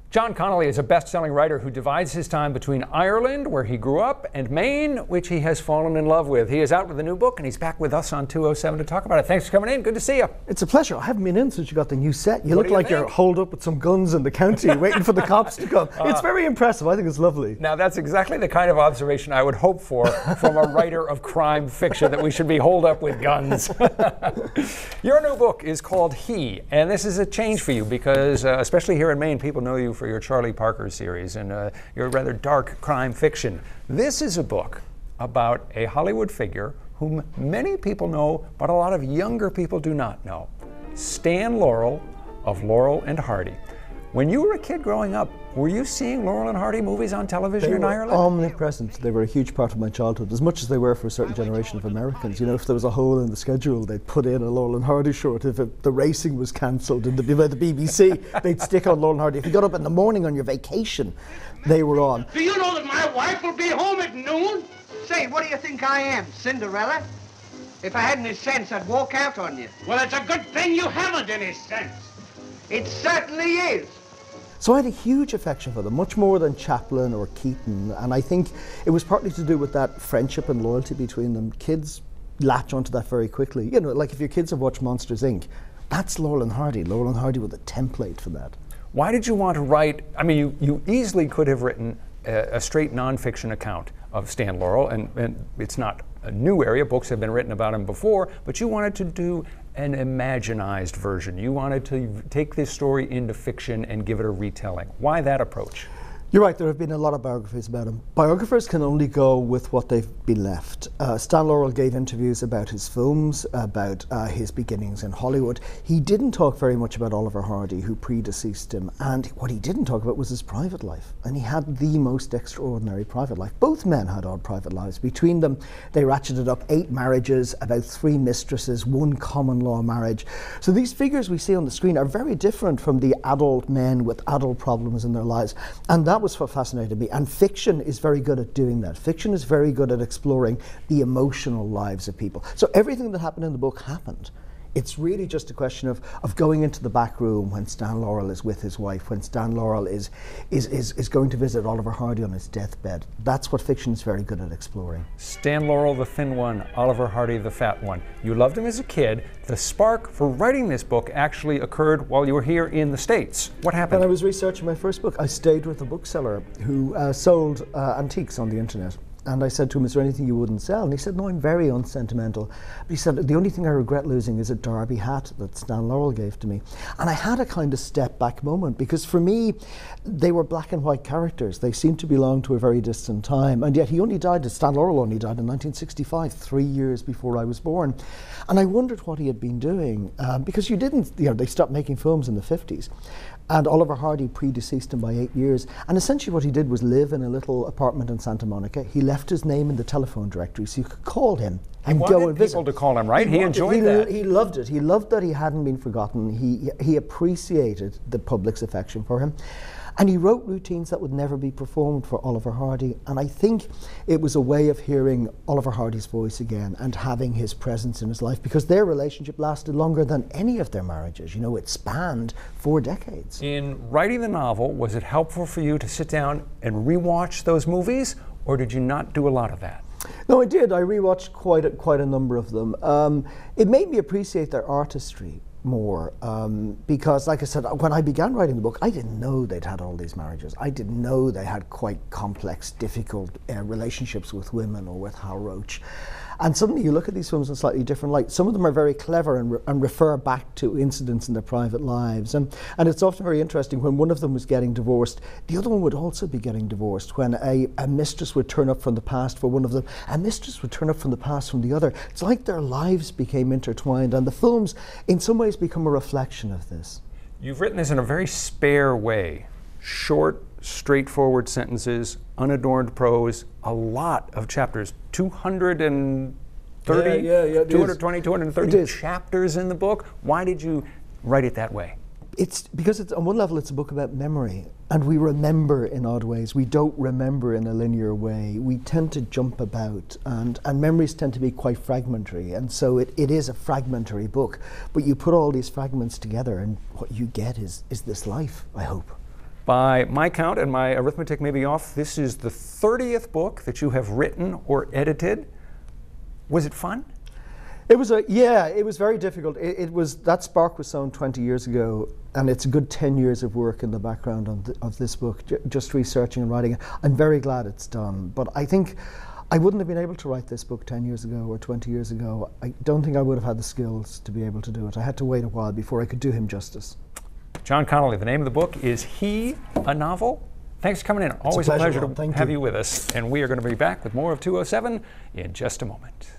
John Connolly is a best-selling writer who divides his time between Ireland, where he grew up, and Maine, which he has fallen in love with. He is out with a new book, and he's back with us on 207 to talk about it. Thanks for coming in. Good to see you. It's a pleasure. I haven't been in since you got the new set. You look like you're holed up with some guns in the county, waiting for the cops to come. It's very impressive. I think it's lovely. Now, that's exactly the kind of observation I would hope for from a writer of crime fiction, that we should be holed up with guns. Your new book is called He, and this is a change for you because, especially here in Maine, people know you for your Charlie Parker series and your rather dark crime fiction. This is a book about a Hollywood figure whom many people know, but a lot of younger people do not know. Stan Laurel of Laurel and Hardy. When you were a kid growing up, were you seeing Laurel and Hardy movies on television in Ireland? They were omnipresent. They were a huge part of my childhood, as much as they were for a certain generation of Americans. You know, if there was a hole in the schedule, they'd put in a Laurel and Hardy short. If the racing was cancelled by the BBC, they'd stick on Laurel and Hardy. If you got up in the morning on your vacation, they were on. Do you know that my wife will be home at noon? Say, what do you think I am, Cinderella? If I had any sense, I'd walk out on you. Well, it's a good thing you haven't any sense. It certainly is. So I had a huge affection for them, much more than Chaplin or Keaton, and I think it was partly to do with that friendship and loyalty between them. Kids latch onto that very quickly. You know, like if your kids have watched Monsters, Inc., that's Laurel and Hardy. Laurel and Hardy with a template for that. Why did you want to write, I mean, you easily could have written a straight nonfiction account of Stan Laurel, and it's not a new area, books have been written about him before, but you wanted to do an imaginized version. You wanted to take this story into fiction and give it a retelling. Why that approach? You're right, there have been a lot of biographies about him. Biographers can only go with what they've been left. Stan Laurel gave interviews about his films, about his beginnings in Hollywood. He didn't talk very much about Oliver Hardy, who predeceased him, and what he didn't talk about was his private life. And he had the most extraordinary private life. Both men had odd private lives. Between them, they ratcheted up 8 marriages, about 3 mistresses, 1 common law marriage. So these figures we see on the screen are very different from the adult men with adult problems in their lives. And that was what fascinated me, and fiction is very good at doing that. Fiction is very good at exploring the emotional lives of people. So everything that happened in the book happened. It's really just a question of going into the back room when Stan Laurel is with his wife, when Stan Laurel is going to visit Oliver Hardy on his deathbed. That's what fiction is very good at exploring. Stan Laurel, the thin one, Oliver Hardy, the fat one. You loved him as a kid. The spark for writing this book actually occurred while you were here in the States. What happened? When I was researching my first book, I stayed with a bookseller who sold antiques on the internet. And I said to him, is there anything you wouldn't sell? And he said, no, I'm very unsentimental. But he said, the only thing I regret losing is a derby hat that Stan Laurel gave to me. And I had a kind of step back moment, because for me, they were black and white characters. They seemed to belong to a very distant time. And yet Stan Laurel only died in 1965, 3 years before I was born. And I wondered what he had been doing, because they stopped making films in the 50s. And Oliver Hardy predeceased him by 8 years. And essentially what he did was live in a little apartment in Santa Monica. He left his name in the telephone directory so you could call him and go and visit. People to call him, right? He enjoyed that. He loved it. He loved that he hadn't been forgotten. He appreciated the public's affection for him. And he wrote routines that would never be performed for Oliver Hardy. And I think it was a way of hearing Oliver Hardy's voice again and having his presence in his life, because their relationship lasted longer than any of their marriages. You know, it spanned 4 decades. In writing the novel, was it helpful for you to sit down and rewatch those movies, or did you not do a lot of that? No, I did. I rewatched quite a number of them. It made me appreciate their artistry more, because, like I said, when I began writing the book, I didn't know they'd had all these marriages. I didn't know they had quite complex, difficult relationships with women or with Hal Roach. And suddenly you look at these films in a slightly different light. Some of them are very clever and refer back to incidents in their private lives. And it's often very interesting when one of them was getting divorced, the other one would also be getting divorced. When a mistress would turn up from the past for one of them, a mistress would turn up from the past from the other. It's like their lives became intertwined, and the films in some ways become a reflection of this. You've written this in a very spare way. Short, straightforward sentences, unadorned prose, a lot of chapters, 220, 230 chapters in the book. Why did you write it that way? It's because on one level it's a book about memory, and we remember in odd ways. We don't remember in a linear way. We tend to jump about, and memories tend to be quite fragmentary, and so it is a fragmentary book. But you put all these fragments together and what you get is this life, I hope. By my count, and my arithmetic may be off, this is the 30th book that you have written or edited. Was it fun? It was it was very difficult. It was, that spark was sown 20 years ago, and it's a good 10 years of work in the background of this book, just researching and writing it. I'm very glad it's done, but I think I wouldn't have been able to write this book 10 years ago or 20 years ago. I don't think I would have had the skills to be able to do it. I had to wait a while before I could do him justice. John Connolly, the name of the book is He, a Novel. Thanks for coming in. Always a pleasure to have you with us. And we are going to be back with more of 207 in just a moment.